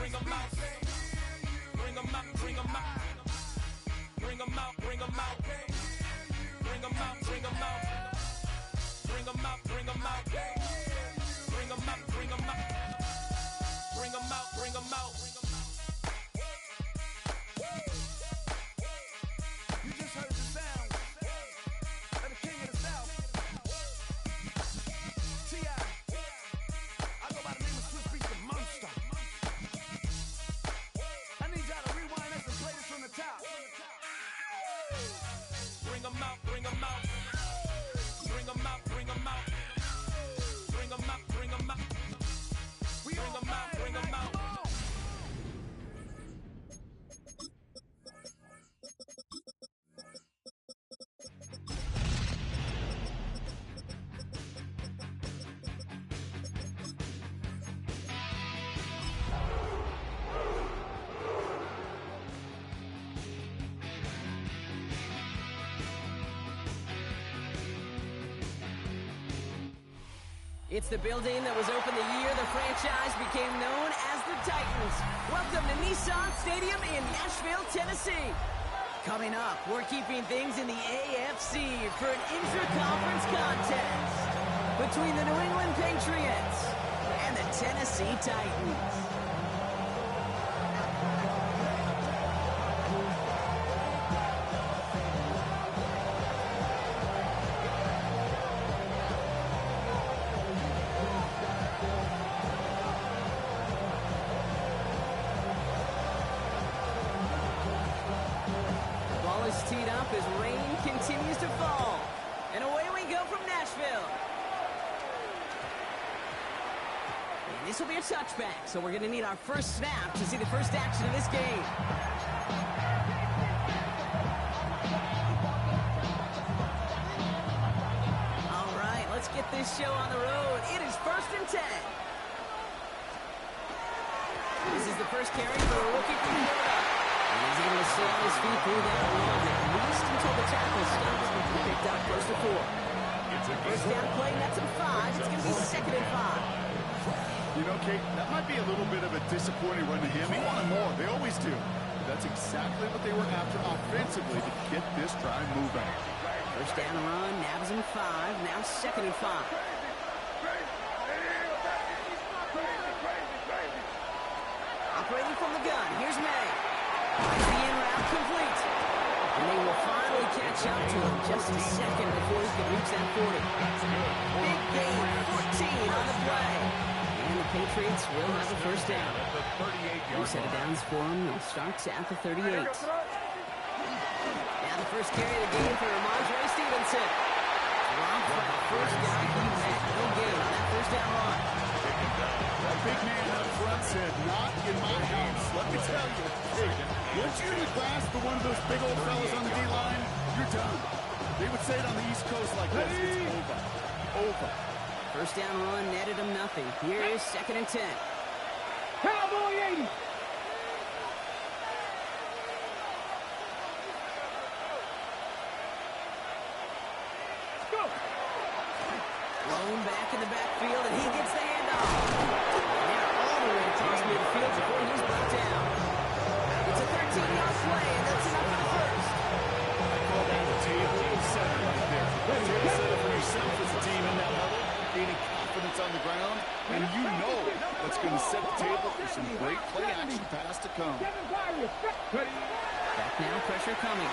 bring them out. Bring them out, bring them out. Bring them out, bring them out. Bring them out, bring them out. Bring them out, bring them out. Bring them out, bring them out. Bring them out, bring them out. You just heard the sound of the king of the South. T.I. I go by the name of Swiss Beats the Monster. I need y'all to rewind this and play this from the top. Bring them out, bring them out. Bring them out, bring them out. Bring them out, bring them out. Bring them out, bring them out. It's the building that was open the year the franchise became known as the Titans. Welcome to Nissan Stadium in Nashville, Tennessee. Coming up, we're keeping things in the AFC for an intra-conference contest between the New England Patriots and the Tennessee Titans. Teed up as rain continues to fall. And away we go from Nashville. And this will be a touchback, so we're going to need our first snap to see the first action of this game. All right, let's get this show on the road. It is 1st and 10. This is the first carry for a rookie from Florida. He's able to stay on his feet through that long, at least until the tackle stops. Picked up 1st and 4. First down play, that's a 5. It's going to be 2nd and 5. You know, Kate, that might be a little bit of a disappointing run to him. He wanted more. They always do. But that's exactly what they were after offensively to get this drive moving. First down run, nabs him 5. Now 2nd and 5. Operating from the gun, here's May. The in route complete. And they will finally catch up to him just a second before he can reach that 40. Big gain, 14 on the play. And the Patriots will have a first down. New set of downs for them. They'll start at the 38. Now the first carry of the game for Ramondre Stevenson. Dropped for the first down. He had no gain on that first down run. That big man up front said, not in my house. Let me tell you, hey, once you're in the grasp for one of those big old fellas on the D-line, you're done. They would say it on the East Coast like this. It's over. Over. First down run netted him nothing. Here is 2nd and 10. Cowboy 80. Thrown back in the backfield, and he gets the handoff. And they're all the way across midfield before he's brought down. It's a 13-yard play, and that's enough for the first. I call that a table setter right there. Table setter for yourself as a team in that level, gaining confidence on the ground, and you know that's going to set the table for some great play action pass to come. Back now, pressure coming.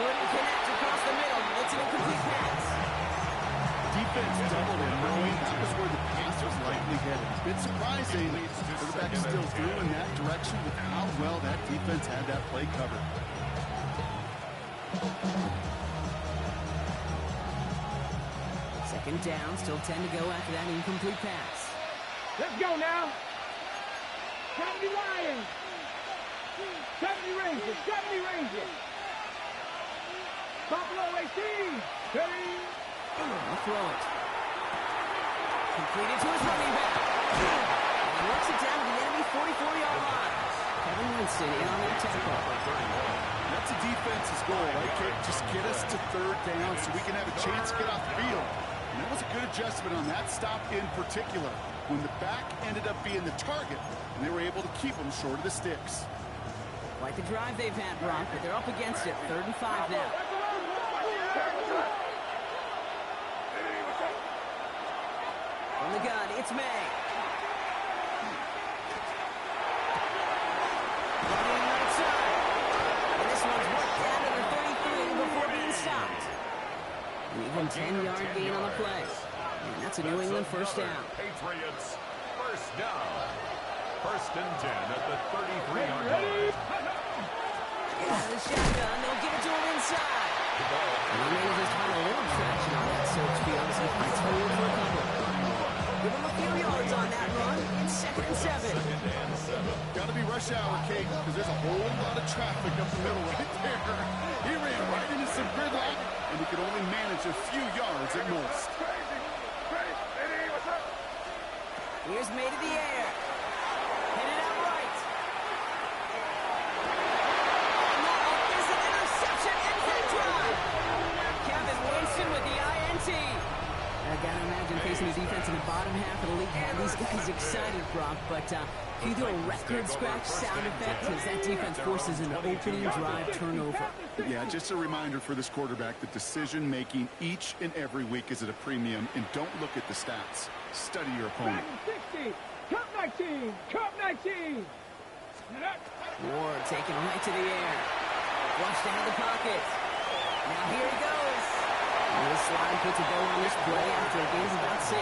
Couldn't connect across the middle. It's an incomplete pass. Defense doubled in, knowing that was where the pass was likely headed. A bit surprising, quarterback still threw in that direction with how well that defense had that play covered. Second down, still 10 to go after that incomplete pass. Let's go now. 70 Lions. 70 Rangers. 70 Rangers. Buffalo AC. Ready. I'll throw it. Completed to his running back. And works it down to the enemy 44-yard line. Kevin Winston in on that tackle. That's a defense's goal, right, Kate? Just get us to 3rd down so we can have a chance to get off the field. And that was a good adjustment on that stop in particular, when the back ended up being the target, and they were able to keep them short of the sticks. Quite the drive they've had, Brock, but they're up against it. 3rd and 5 now. From the gun, it's May. Running right side. And this one's worked down to the 33 before being stopped. An even 10-yard gain on the play. And that's a New England first down. Patriots first down. 1st and 10 at the 33-yard line. Yeah, the shotgun, they'll give it to him inside. And he may just find a little traction on that search field as he fights forward for a couple. Give him a few yards on that run. It's 2nd and 7. Got to be rush hour, Kate, because there's a whole lot of traffic up the middle right there. He ran right into some gridlock, and he could only manage a few yards at most. Here's May to the air. Hit it out right. And that is an interception and big drive. Kevin Winston with the INT. I gotta imagine facing the defense in the bottom half of the league had these guys excited, Brock, but can you do a record scratch sound effect as that defense forces an opening drive turnover? Yeah, just a reminder for this quarterback that decision-making each and every week is at a premium, and don't look at the stats. Study your opponent. 60, Cup 19, Cup 19. Ward taken right to the air. Flushed out of the pocket. Now here he goes. And the slide puts a bow on this play after a gain of about 6.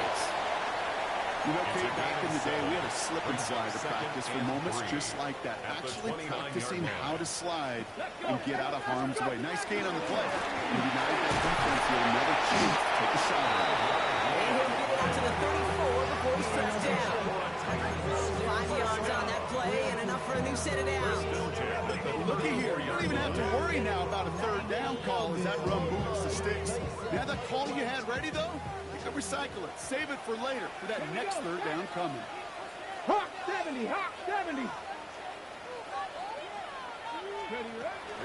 You know, Kate, back in the day, we had a slip and slide to practice for moments just like that. Actually practicing how to slide and get out of harm's way. Nice gain on the play. And United that defense here another chance to take a shot at it. And he'll get it out to the 34 before he steps down. 5 yards on that play and enough for a new set of downs. Looky here, you don't even have to worry now about a 3rd down call as that run moves the sticks. Now that call you had ready, though, you can recycle it. Save it for later for that next 3rd down coming. Hawk 70, Hawk 70.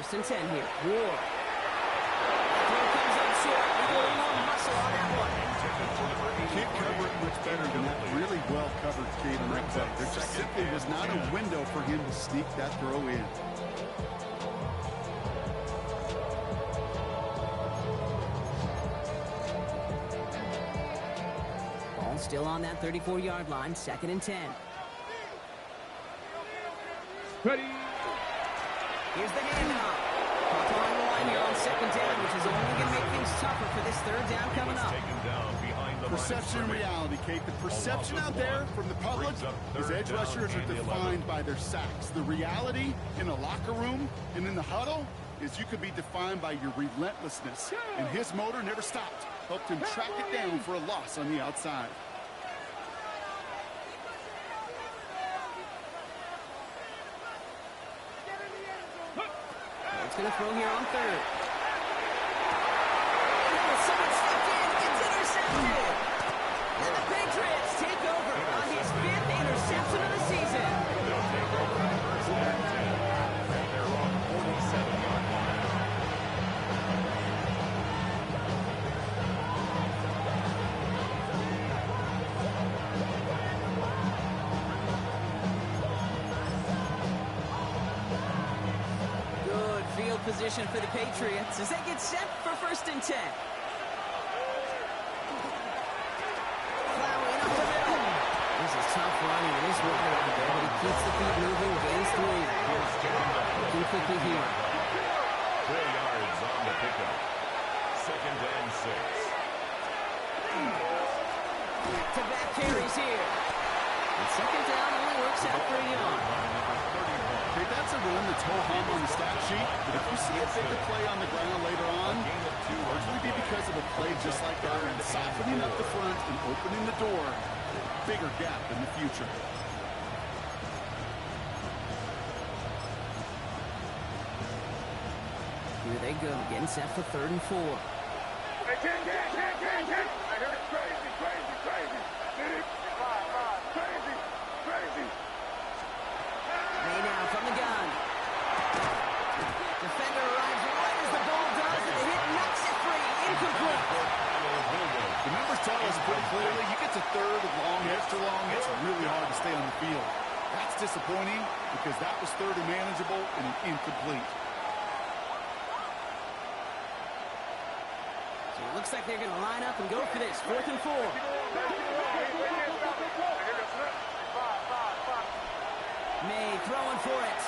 1st and 10 here. Ward. Throw comes up short. We go a little muscle on that one. Can't cover it much better than that really well-covered Kate on that play. There just simply was not a window for him to sneak that throw in. Ball still on that 34-yard line. 2nd and 10. Ready. Here's the handoff. Caught on the line here on 2nd down, which is only going to make things tougher for this 3rd down coming up. Perception and reality, Kate. The perception out there from the public is edge rushers are defined by their sacks. The reality in a locker room and in the huddle is you could be defined by your relentlessness. And his motor never stopped. Helped him track it down for a loss on the outside. It's going to throw here on 3rd. Someone stepped in. It's intercepted. And the Patriots take over on his 5th interception of the season. Good field position for the Patriots as they get set for 1st and 10. Plowing up the middle. This is tough running. It is wide out there, but he keeps the feet moving, gains 3. Looking quickly here. 4 yards on the pickup. 2nd and 6. Back-to-back carries here. And 2nd down only works out for a yard. Okay, that's a run that's ho-hum on the stat sheet, but if you see a bigger play on the ground later on, it'll largely be because of a play just like that, and softening up the front and opening the door, bigger gap in the future. Here they go, getting set for 3rd and 4. Hey, Ken. I heard it. Crazy. Crazy. May now from the gun. Defender arrives right as the ball does, and the hit knocks it free. Incomplete. The numbers clearly. You get to third and long, extra long, it's really hard to stay on the field. That's disappointing because that was third and manageable and incomplete. So it looks like they're going to line up and go for this. 4th and 4. May throwing for it.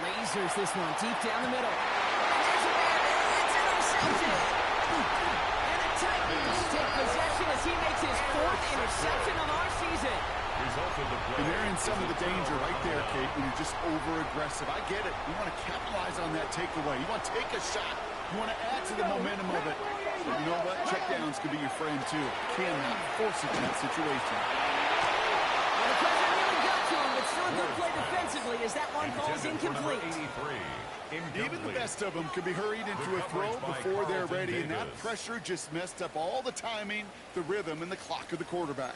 Lasers this one deep down the middle. There's a man. It's intercepted. And the Titans take possession as he makes his 4th interception of our season. And they're in some of the danger right there, Kate, when you're just over-aggressive. I get it. You want to capitalize on that takeaway. You want to take a shot. You want to add to the momentum of it. But you know what? Checkdowns can be your friend, too. Cannot force it in that situation. Well, the pressure really got to him, but still a good play defensively as that one falls incomplete. Even the best of them can be hurried into a throw before they're ready, and that pressure just messed up all the timing, the rhythm, and the clock of the quarterback.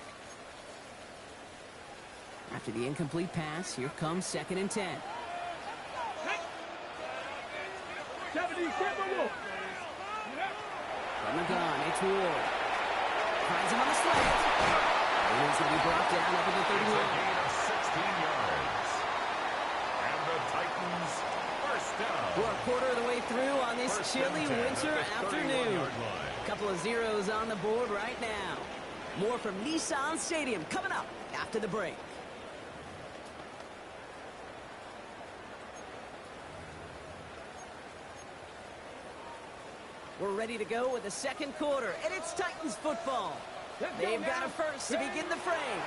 After the incomplete pass, here comes 2nd and 10. 70, Kimberly. From the gun, it's Ward. Finds him on the slant. And he's going to be brought down up at the 31. Gain of 16 yards. And the Titans first down. We're a quarter of the way through on this First chilly and 10 winter at the afternoon. 31-yard line. A couple of zeros on the board right now. More from Nissan Stadium coming up after the break. We're ready to go with the 2nd quarter, and it's Titans football. They've got a first to begin the frame.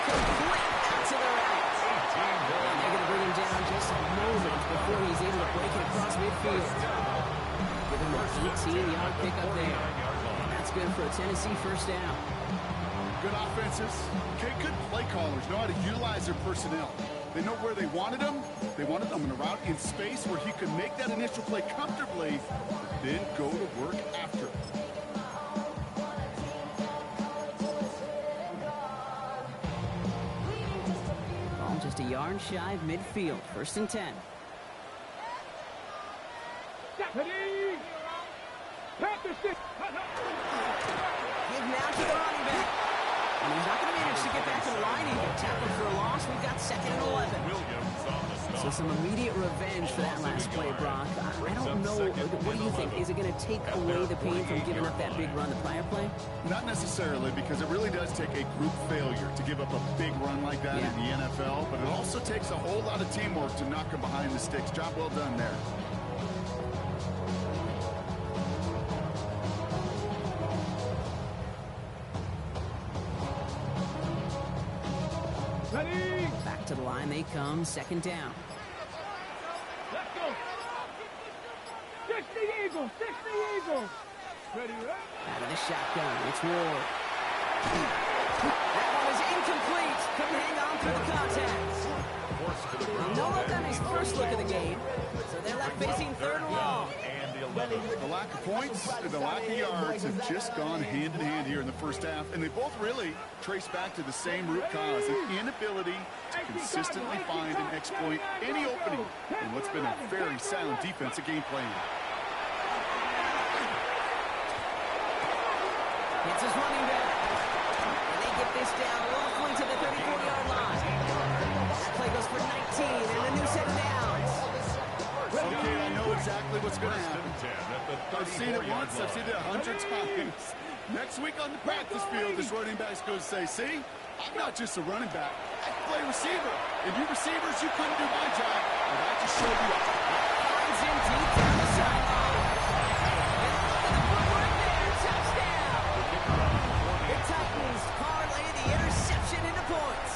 Complete out to the right. And they're going to bring him down just a moment before he's able to break it across midfield. Give him a 18-yard pickup there. And that's good for a Tennessee first down. Good offenses. Okay, good play callers know how to utilize their personnel. They know where they wanted them. They wanted them in a route in space where he could make that initial play comfortably, but then go to work after. Ball just a yard shy of midfield. 1st and 10. Ready. Panthers. Give now to the running back. And he's not going to manage to get back to the line even. Tackled for a loss. We've got 2nd and 11. Williams on the stop. So some immediate revenge for that last play, Brock. I don't know. What do you think? Is it going to take away the pain from giving up that big run the prior play? Not necessarily, because it really does take a group failure to give up a big run like that in the NFL, but it also takes a whole lot of teamwork to knock him behind the sticks. Job well done there. Ready. Back to the line they come. 2nd down. Let's go. 60 Eagles. 60 Eagles. Ready, right? Out of the shotgun. It's Ward. That one is incomplete. Couldn't hang on through the contact. No look on his first look of the game. So they're left facing 3rd and long. The lack of points and the lack of yards have just gone hand in hand here in the first half, and they both really trace back to the same root cause, an inability to consistently find and exploit any opening in what's been a very sound defensive game plan. It's his running back. And they get this down roughly to the 34-yard line. That play goes for 19 and a new set of downs. Okay, I know exactly what's going to happen. I've seen it once, I've seen it 100 times. Next week on the practice field, this running back's going to say, see, I'm not just a running back, I play receiver. And you receivers, you couldn't do my job, and I just showed you up. Finds him deep down the sideline. And look at the footwork there, touchdown. The Titans parlay the interception into points.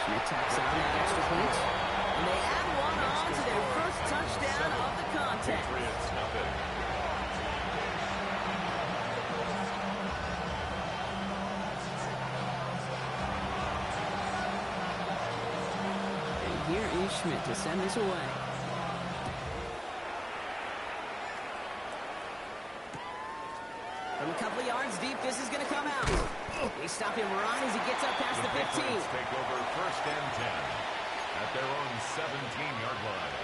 Schmidt tacks on that extra point. And they add one on to their first touchdown of the contest. And here is Schmidt to send this away. From a couple of yards deep, this is going to come out. They stop him right as he gets up past the 15. Take over 1st and 10 at their own 17-yard line.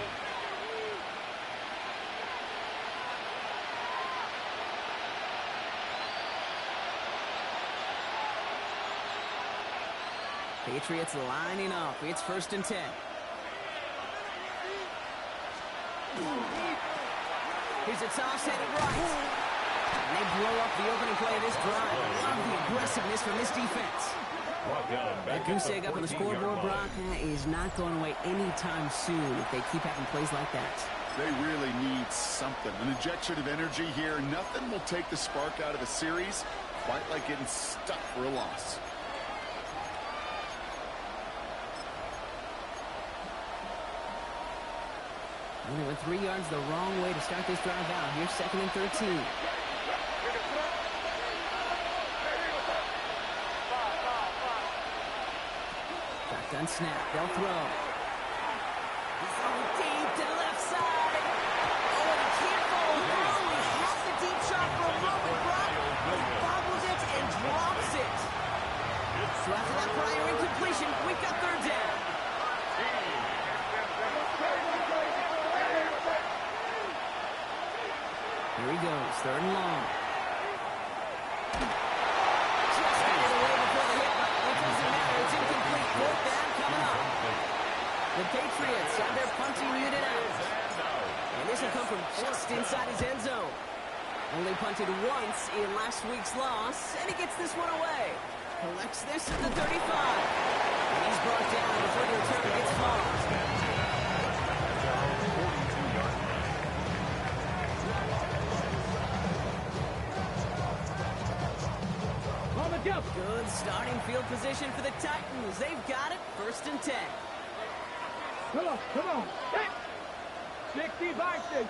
Patriots lining up. It's 1st and 10. Here's a toss headed right. And they blow up the opening play of this drive. Love the aggressiveness from this defense. That goose egg up on the scoreboard, Brock, is not going away anytime soon if they keep having plays like that. They really need something. An injection of energy here. Nothing will take the spark out of a series quite like getting stuck for a loss. They went 3 yards the wrong way to start this drive out. Here's 2nd and 13. Shotgun snap. They'll throw. He's throwing deep to the left side. Oh, and he can't follow through. He has the deep shot for a moment, Brock. He bobbles it and drops it. So after that prior incompletion, we've got 3rd down. Here he goes, 3rd and long. Just got it away before the hit. It doesn't matter, it's incomplete. 4th down coming up. The Patriots have their punting unit out. And this will come from just inside his end zone. Only punted once in last week's loss, and he gets this one away. Collects this at the 35. And he's brought down before the return gets far. Good starting field position for the Titans. They've got it. 1st and 10. Come on. 60 Vikings.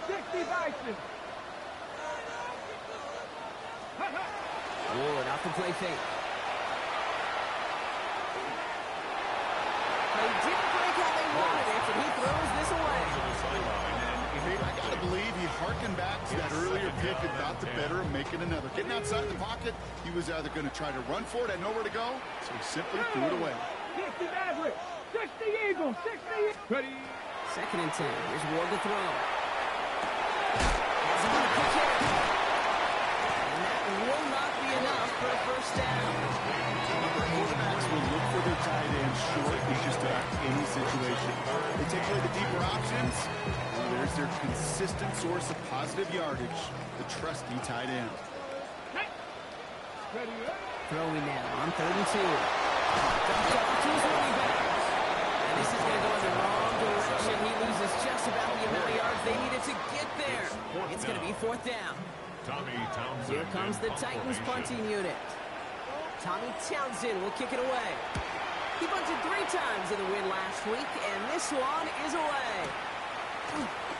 Ward off the play fake. They didn't break how they wanted it, and he throws this away. I gotta believe he harkened back to that earlier pick and thought the better of making another. Getting outside the pocket, he was either going to try to run for it, had nowhere to go, so he simply threw it away. 60 Maverick. 60 Eagles. 60. Ready. 2nd and 10. Here's Ward to throw. Has him on a quick hit. And that will not be enough for a 1st down. Quarterbacks will look for their tight end short in just about any situation. They take away the deeper options, and there's their consistent source of positive yardage, the trusty tight end. Ready. Throwing now on 3rd and 2. Dumped off to his running back. And this is going to go in the wrong direction. He loses just about the amount of yards they needed to get there. It's going to be 4th down. Here comes the Titans punting unit. Tommy Townsend will kick it away. He bunted 3 times in the win last week, and this one is away.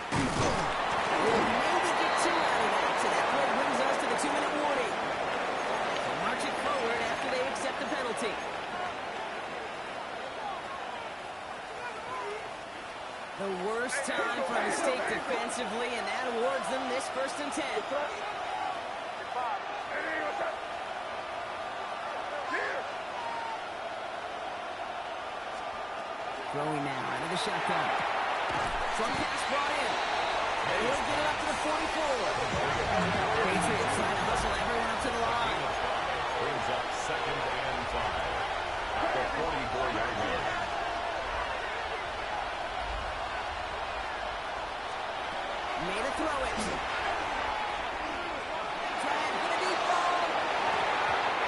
We'll maybe get 2 out of that, so that play brings us to the 2-minute warning. They'll march it forward after they accept the penalty. The worst time for a mistake defensively, and that awards them this 1st and 10. Throwing now out of the shotgun. Front pass brought in. They will get it up to the 44. Patriots trying to hustle everyone up to the line. Brings up 2nd and 5 at the 44-yard line. Made a throw it. Trying for the deep ball.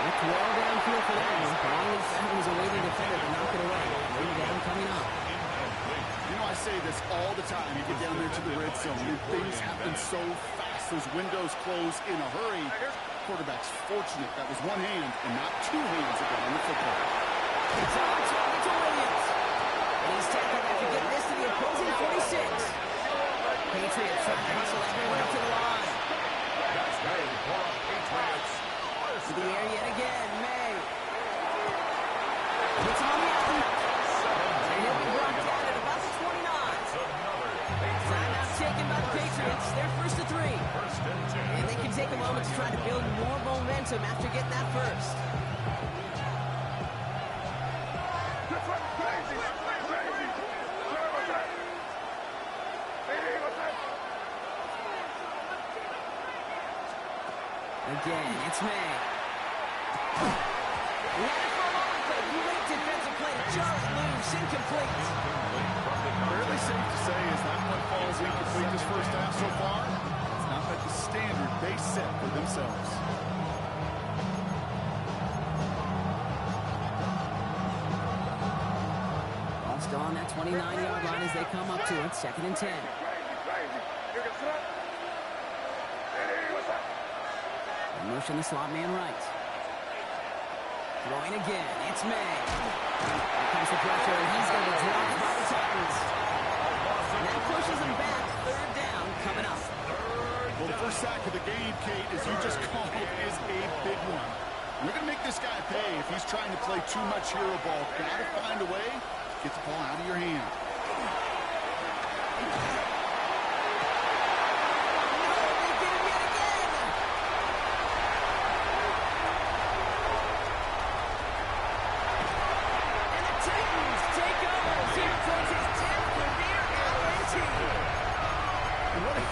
Looked well downfield for that one. Long as that was a waiting defender to knock it away. Maybe that one coming up. You know, I say this all the time. You get down there to the red zone, and things happen so fast. Those windows close in a hurry. Quarterback's fortunate that was one hand and not 2 hands that got on the football. It's on target to Williams. And he's tackled after getting this to the opposing 46. Patriots trying to hustle everyone up to the line. That's good for Patriots. To the air yet again, May. It's on the outlet. And he'll be brought down at about the 29. Timeout taken by the Patriots. They're 1st and 3. And they can take a moment to try to build more momentum after getting that first. Again, it's May. We had it for a moment, but great defensive played a jarring loose, incomplete. Fairly safe to say as that one falls incomplete this first half so far. It's not met the standard they set for themselves. Still on that 29-yard line as they come up to it. 2nd and 10. Motion the slot man right. Throwing again. It's May. Here comes the pressure, and he's going to be dropped by the Titans. And that pushes him back. 3rd down coming up. Well, the first sack of the game, Kate, as you just called, is a big one. You're going to make this guy pay if he's trying to play too much hero ball. Got to find a way. Get the ball out of your hand.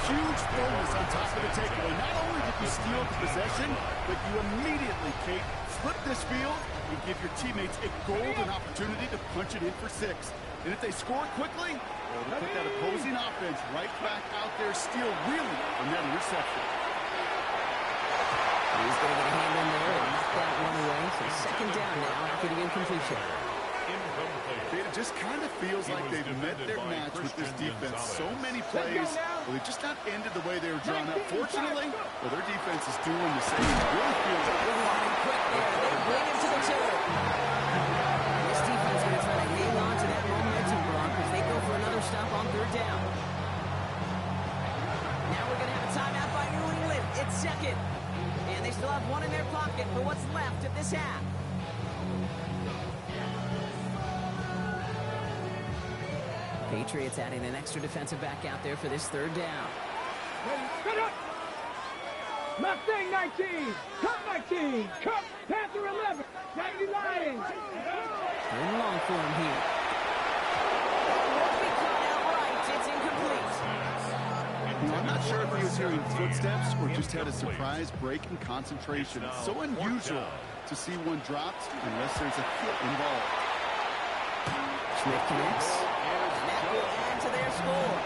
Huge bonus on top of the takeaway. Not only did you steal the possession, but you immediately, Kate, flip this field and give your teammates a golden opportunity to punch it in for 6. And if they score quickly, well, they'll put that opposing offense right back out there, steal really from that interception. He's going to get a hand in there and knock that one away. So 2nd down now after the incompletion. It just kind of feels like they've met their match with this defense. So many plays, well, they just not ended the way they were drawn up. Fortunately, well, their defense is doing the same. It really feels like they're running quick there. They bring him to the turf. This defense is going to try to hang on to that momentum, Brock, as they go for another stop on 3rd down. Now we're going to have a timeout by New England. It's 2nd. And they still have one in their pocket for what's left of this half. Patriots adding an extra defensive back out there for this 3rd down. Cut up! Mustang 19, Cup 19, Cup Panther 11, 90 Lions. Third and long for him here. Won't be caught outright. It's incomplete. I'm not sure if he was hearing footsteps or just had a surprise break in concentration. It's so unusual to see one dropped unless there's a hit involved. Schmidt connects. Will add to their score.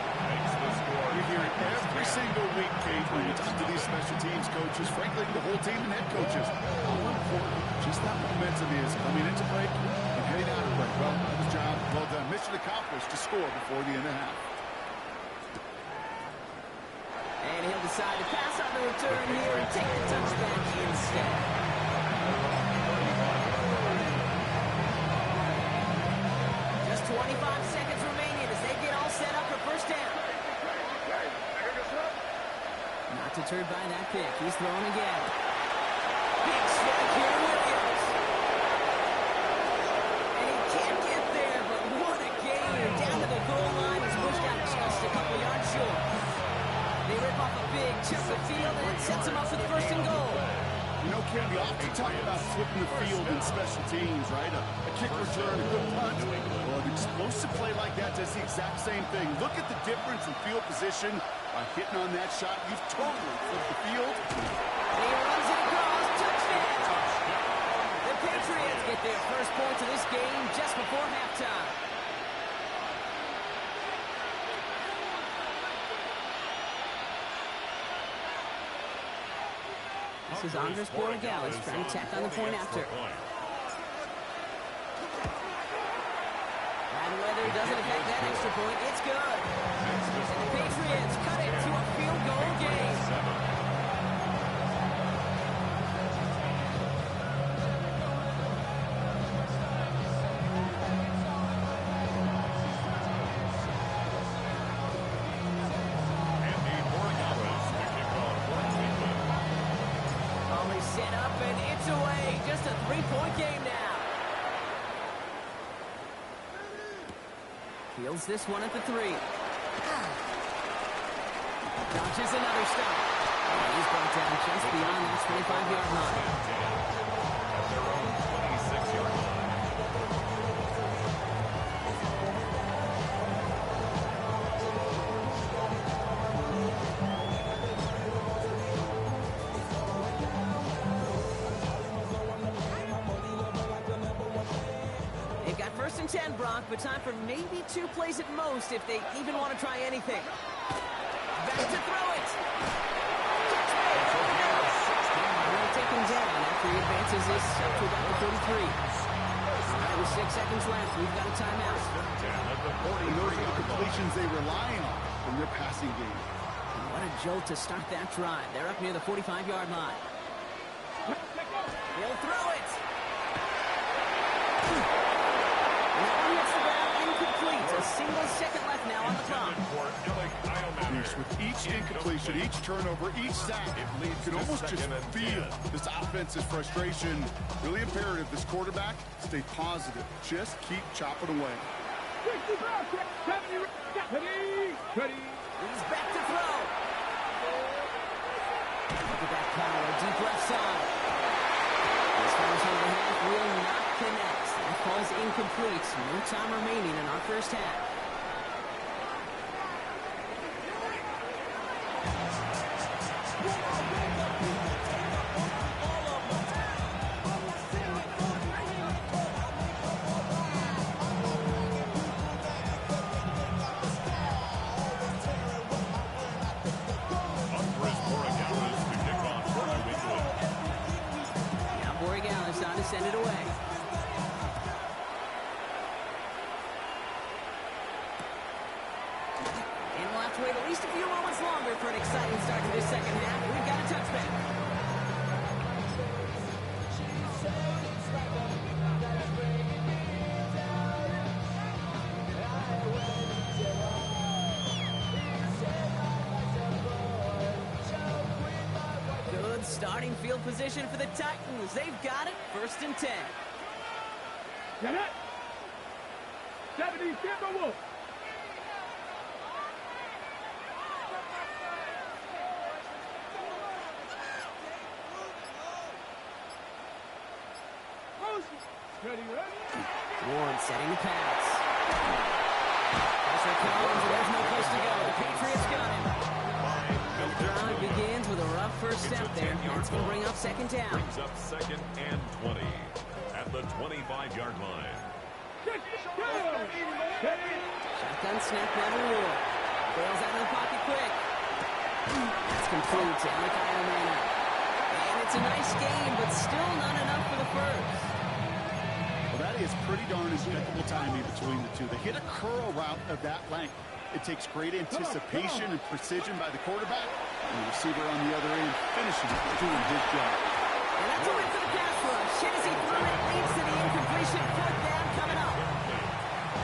You hear it every single week, Kate, when you talk to these special teams coaches, frankly, the whole team and head coaches. How important just that momentum is coming into break and heading out of break. Well, that was job well done. Mission accomplished to score before the end of the half. And he'll decide to pass on the return here and take the touchback instead. Just 25 seconds remaining as they get all set up for 1st down. Not deterred by that pick. He's thrown again. Big strike here, Williams. And he can't get there, but what a game. Down to the goal line. He's pushed out just a couple yards short. They rip off a big chunk of field, and it sets him up with 1st and goal. You know, Ken, we often talk about flipping the field in special teams, right? A kick return, a good punt. Well, an explosive play like that does the exact same thing. Look at the difference in field position by hitting on that shot. You've totally flipped the field. And he runs it across. Touchdown! The Patriots get their first points of this game just before halftime. This is Andres Borregales trying to tack on the point after. Bad weather doesn't affect that extra point. It's good. And the Patriots cut it to a field goal game. Set up and it's away. Just a 3-point game now. Fields this one at the 3. Dodges another stop. And he's brought down just beyond that 25-yard line. At their own 26-yard line. and 10, Brock, but time for maybe 2 plays at most if they even want to try anything. Back to throw it. They'll take him down after he advances this up to about the 43. All right, with 6 seconds left, we've got a timeout. And those are the completions they rely on from their passing game. And what a jolt to start that drive. They're up near the 45-yard line. He'll throw it. That one hits the ground incomplete. A single second left now on the clock. With each incompletion, each turnover, each sack, you can almost just feel this offense's frustration. Really imperative this quarterback stay positive. Just keep chopping away. Ready. He's back to throw. Look at that power, deep left side. This fires over the half, will not connect. That ball's incomplete. No time remaining in our first half. Send it away. And we'll have to wait at least a few moments longer for an exciting start to this second half. We've got a touchback. Good starting field position for the Titans. They've got it. 1st and 10. Get it. 70, Timber Wolf. Ready. Warren setting the pass. Pressure comes, and there's no place to go. The Patriots got him. The drive begins with a rough first step there. That's going to bring up 2nd down. Brings up 2nd and 20 at the 25-yard line. Shotgun snap by the War. Bails out of the pocket quick. That's complete to Alec Iomana. And it's a nice game, but still not enough for the first. Well, that is pretty darn impeccable timing between the two. They hit a curl route of that length. It takes great anticipation and precision by the quarterback, and the receiver on the other end finishing it, doing his job. And that's a win for the pass rush. Shinsey threw it, leads to the incompletion. 4th down coming up.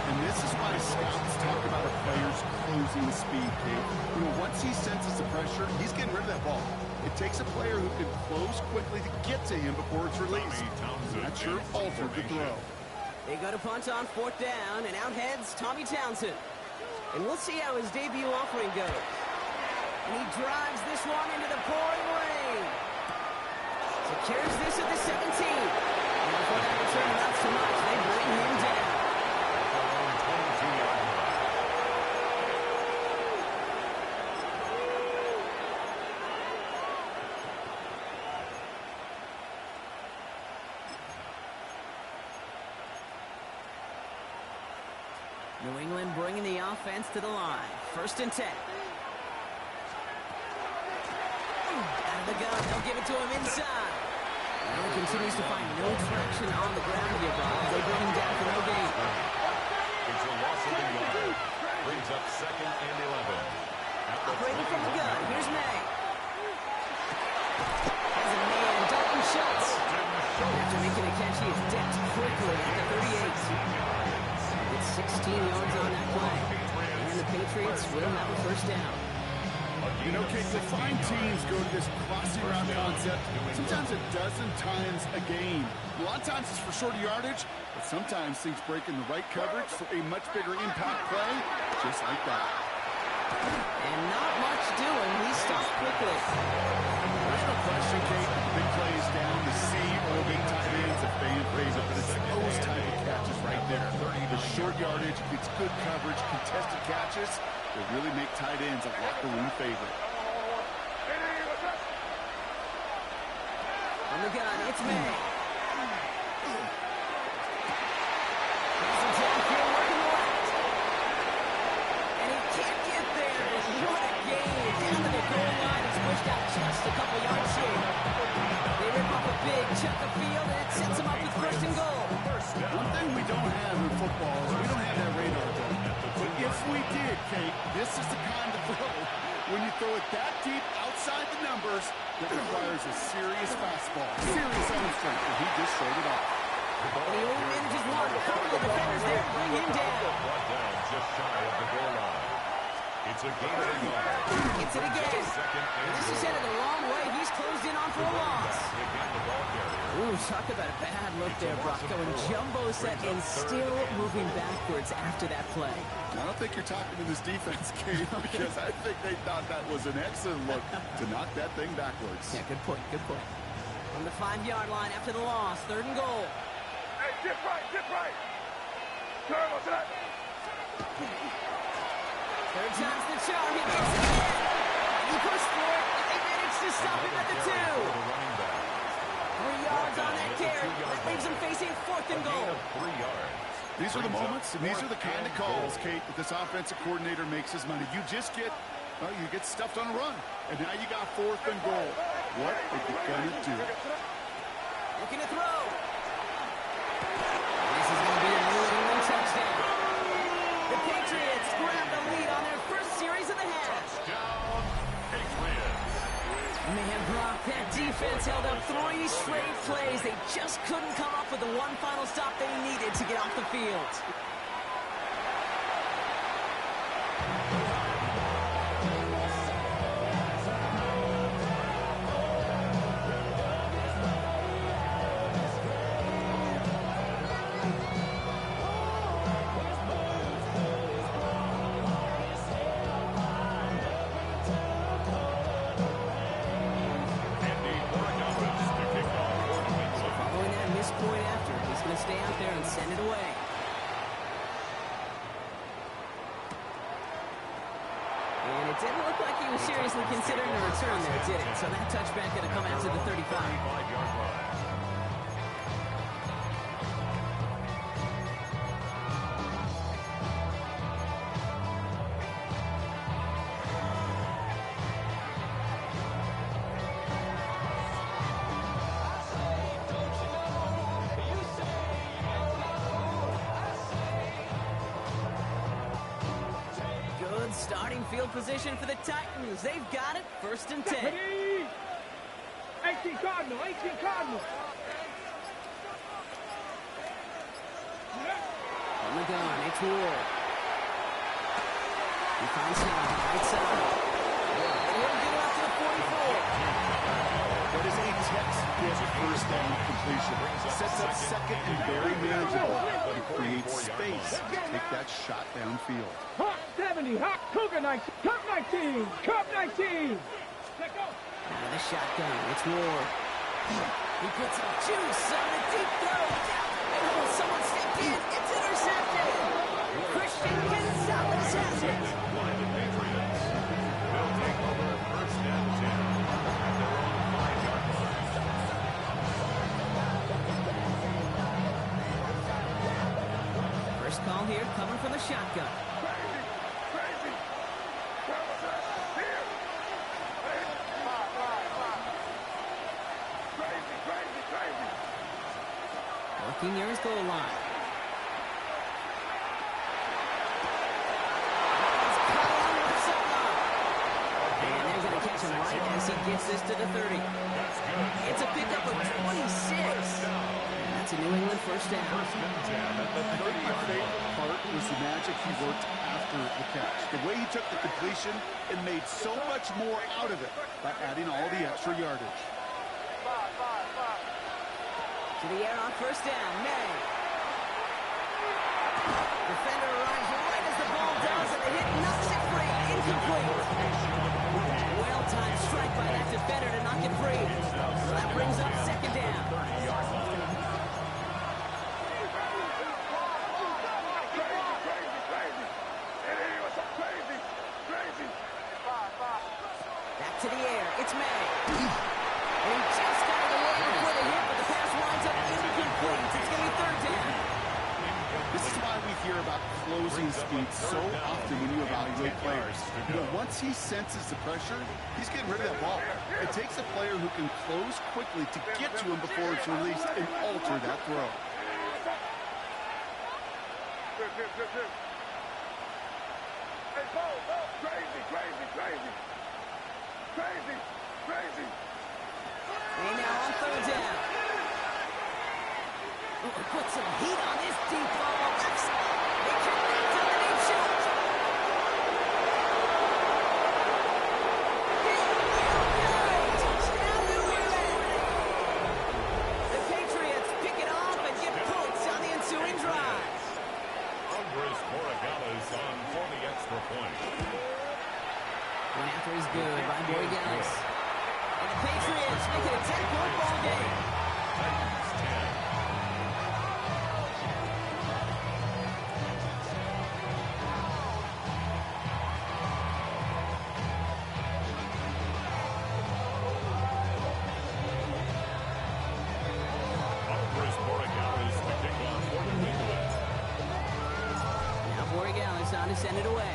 And this is why scouts talk about a player's closing speed, Kate. You know, once he senses the pressure, he's getting rid of that ball. It takes a player who can close quickly to get to him before it's released. That sure altered the throw. They go to punt on 4th down, and out heads Tommy Townsend. And we'll see how his debut offering goes. And he drives this one into the pouring rain. Secures this at the 17. And before that return amounts to much, they bring him down. New England bringing the offense to the line. 1st and 10. Out of the gun, they'll give it to him inside. Allen continues to find no traction on the ground here, Bob. They bring him down for no gain. It's a loss of the yard. Brings up 2nd and 11. Operating from the gun, here's May. Has a man, Dalton Schultz. After making a catch, he is decked quickly at the 38. It's 16 yards on that play. And the Patriots will have a 1st down. You know, Kate, you'll find teams go to this crossing route concept sometimes a dozen times a game. A lot of times it's for shorter yardage, but sometimes things break in the right coverage for a much bigger impact play, just like that. And not much doing. He stopped quickly. There's no question, Kate. Big plays down the seam or big tight ends, a fan favorite, but it's those type of catches right there. The short yardage, it's good coverage, contested catches. They really make tight ends a locker room favorite. On the gun, it's May. Passes down got just a couple yards here. They rip off a big chunk of field, and it sets them up with first and goal. One thing we don't have in football is we don't have that radar gun. But if we did, Kate, this is the kind of throw, when you throw it that deep outside the numbers, that requires a serious fastball, serious arm strength, and he just showed it off. And he only manages one. A couple of defenders there to bring him down. Brought down just shy of the goal line. It's a gain of 9. Gets it again. This is headed a long way. He's closed in on for a loss. Ooh, talk about a bad look there, Brock. Going jumbo set and still moving backwards after that play. I don't think you're talking to this defense, Kate, because I think they thought that was an excellent look to knock that thing backwards. Yeah, good point, good point. From the 5-yard line after the loss, third and goal. Hey, dip right, dip right. Turn on that. Third time's the charm. He gets it again. He pushed for it, and they managed to stop him at the 2. 3 yards on that carry. That leaves him facing fourth and goal. 3 yards. These are the moments, and these are the kind of calls, Kate, that this offensive coordinator makes his money. You just get, you get stuffed on a run, and now you got fourth and goal. What are you going to do? Looking to throw. This is going to be a New England touchdown. The Patriots grab the lead on their first series of the half. Touchdown, Patriots. Man, Brock, that defense held up 3 straight plays. They just couldn't come up with the one final stop they needed to get off the field. Stay out there and send it away. And it didn't look like he was seriously considering a return there, did it? So that touchback going to come out to the 35. 35-yard line. Starting field position for the Titans. They've got it. First and 10. 18 Cardinal, 18 Cardinal. On the gun, it's Ward. He finds Snell, right side. And he'll get it up to the 44. That is a textbook first down completion. Sets up second and very manageable. It creates space to take that shot downfield. Hawk 70, Hawk Cougar 19, Cup 19, Cup 19. Let go. Out of the shotgun, it's Ward. He puts some juice on the deep throw. Down the middle, someone stepped in. It's intercepted. Christian Gonzalez has it. By the Patriots. They'll take over first and 10 at their own 5-yard line. First call here coming from the shotgun. Crazy. Here. Crazy. Working near his goal line. And they're going to catch him right as he gets this to the 30. It's a pickup of 26. That's a New England first down. I think my favorite part was the magic he worked after the catch. The way he took the completion and made so much more out of it by adding all the extra yardage. To the air on first down, May. Defender arrives right as the ball does, and the hit knocks it free. Incomplete. Well-timed strike by that defender to knock it free. So that brings up second down. Back to the air. It's May. And he just got it away before the hit, but the pass winds up incomplete. It's going to be third down. This is why we hear about closing speed so often when you evaluate players. You know, once he senses the pressure, he's getting rid of that ball. It takes a player who can close quickly to get to him before it's released and alter that throw. Hey, Bo, crazy. And now on third down. Put some heat on this deep ball. Left side. They connect on the deep shot. Touchdown, New England. The Patriots pick it off and get points on the ensuing drive. Andres Borregales on for the extra point. One after is good by Borregales. And the Patriots make it a 10-point ball game. Titans 10. Andres Borregales to kick off for New England. Now Borregales on to send it away.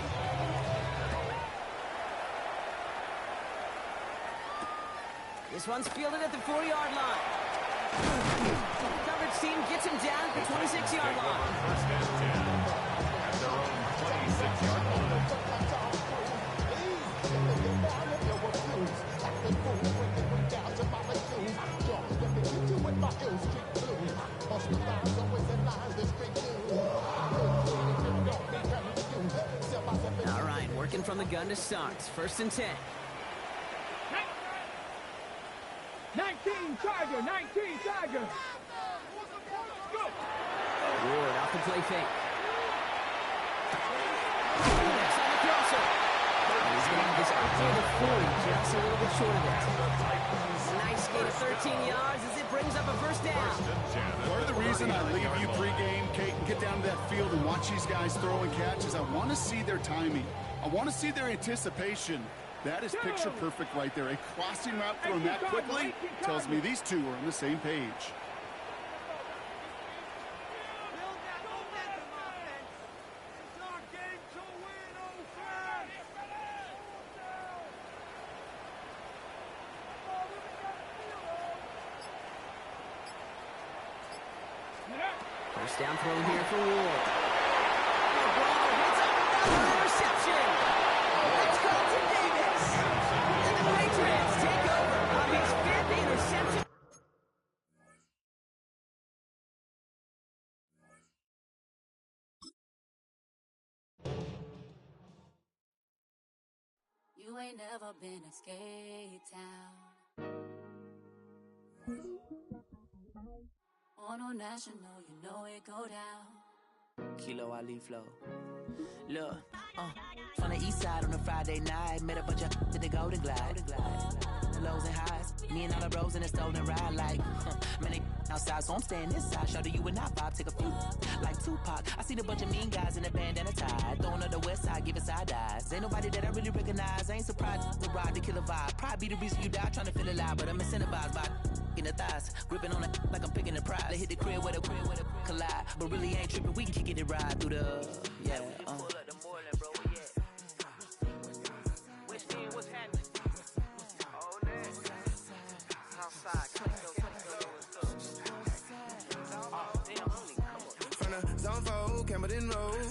This one's fielded at the 4-yard line. Coverage team gets him down at the 26-yard line. First and 10 at their own 26-yard line. All right, working from the gun to start. First and 10. 19 Tiger. Go. Ward off the play fake. Next on the crosser. And he's going to have this up near the 40, just a little bit short of it. Nice gain of 13 yards as it brings up a first down. Part of the reason I leave you pregame, Kate, and get down to that field and watch these guys throw and catch is I want to see their timing. I want to see their anticipation. That is picture perfect right there. A crossing route thrown that quickly tells me these two are on the same page. First down throw here for Ward. It's another interception. It's Carlton Davis. And the Patriots take over on his 5th interception. You ain't never been a skate town. On no national, you know it go down. Kilo Ali Flow. Look, from the east side on a Friday night, met a bunch of at the Golden Glide. The lows and highs, me and all the bros in a stolen ride like, man, they outside, so I'm staying inside. Show you and I vibe, take a few like Tupac. I see the bunch of mean guys in a bandana tie, throwing up the west side, giving side eyes. Ain't nobody that I really recognize. I ain't surprised to ride the killer vibe. Probably be the reason you die trying to feel alive, but I'm incentivized by in the thighs, gripping on it like I'm picking the prize. They hit the crib with a collide, but really ain't tripping. We can kick it and ride through the yeah. Zone 4, Campbellton Road.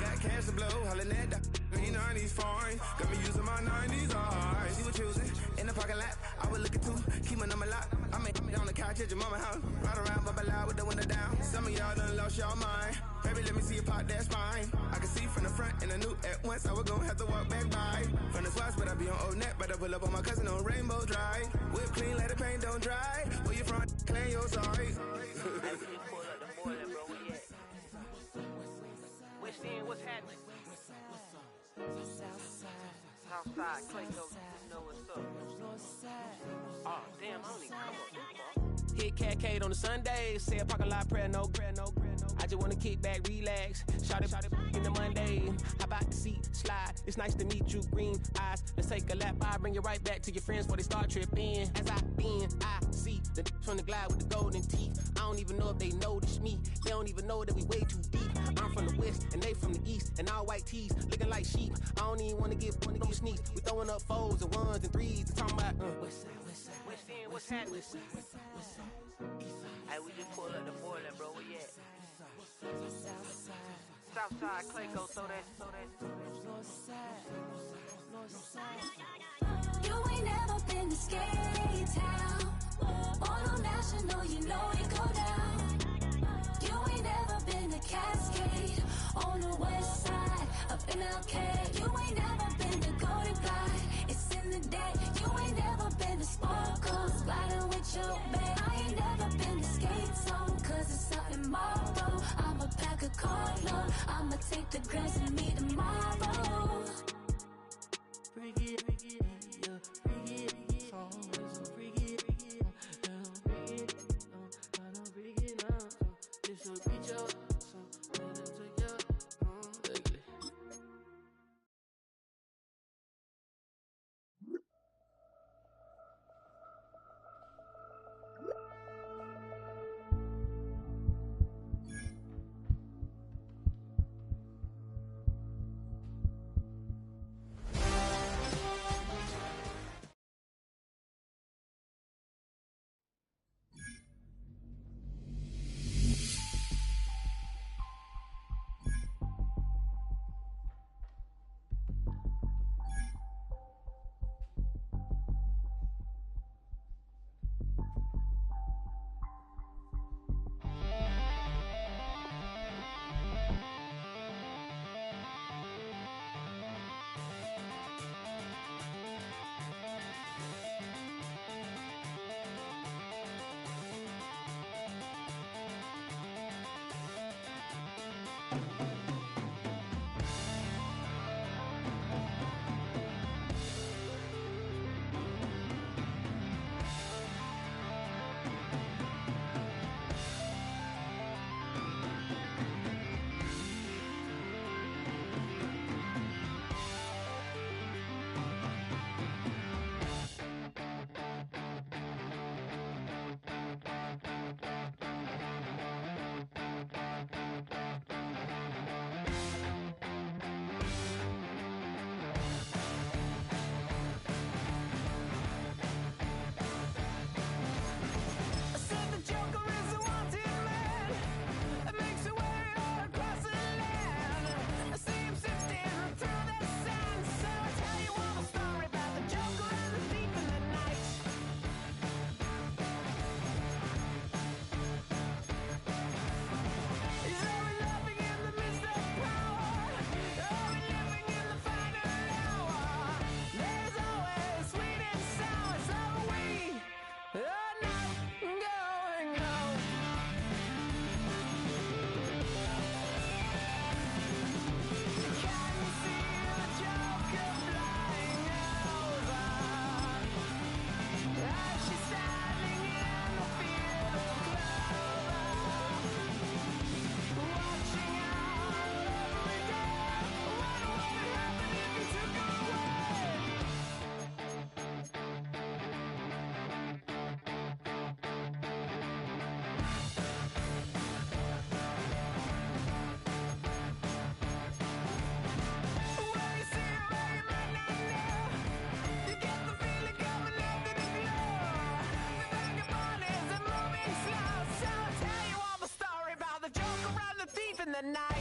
Got cash to blow, hollin' at the 90s foreign. Got me using my 90s eyes. You were choosing in the parking lot. I was looking too, keep my number locked. I make me on the couch at your mama house. Ride around, bubble loud with the window down. Some of y'all done lost y'all mind. Baby, let me see you pop that spine. I can see from the front and I knew at once I was gonna have to walk back by. From the spots, but I be on Old Net. Better pull up on my cousin on Rainbow Drive. Whip clean, let the paint don't dry. Where you from? Clean your sorry. What's happening? Southside, Clayco, you know what's up. Oh, damn, I only come up. Hit Cat Cade on the Sundays, say a parking lot prayer, no. I just wanna kick back, relax. Shout it in the Monday. How about the seat slide? It's nice to meet you, green eyes. Let's take a lap. I bring you right back to your friends before they start tripping. As I bend, I see the from the glide with the golden teeth. I don't even know if they notice me. They don't even know that we way too deep. I'm from the west and they from the east, and all white tees looking like sheep. I don't even wanna give sneak. We throwing up fours and ones and threes. They talking about west side, what's happening? Hey, we just pulled up the boiler, bro. Where you at? Southside, Clayco, throw that. You ain't never been to Skate Town. On National, you know it go down. You ain't never been to Cascade. On the west side, up in LK. You ain't never been to Golden Glide. It's in the day. You ain't never been to Sparkles. Gliding with your babe. I ain't never been to Skate Zone, cause it's out in Marlboro. I'ma pack a carload. I'ma take the grass and meet tomorrow. Bring it, yeah, bring it, always so bring it, bring it, bring it now. This will be your, so let it take your, ugly. The night.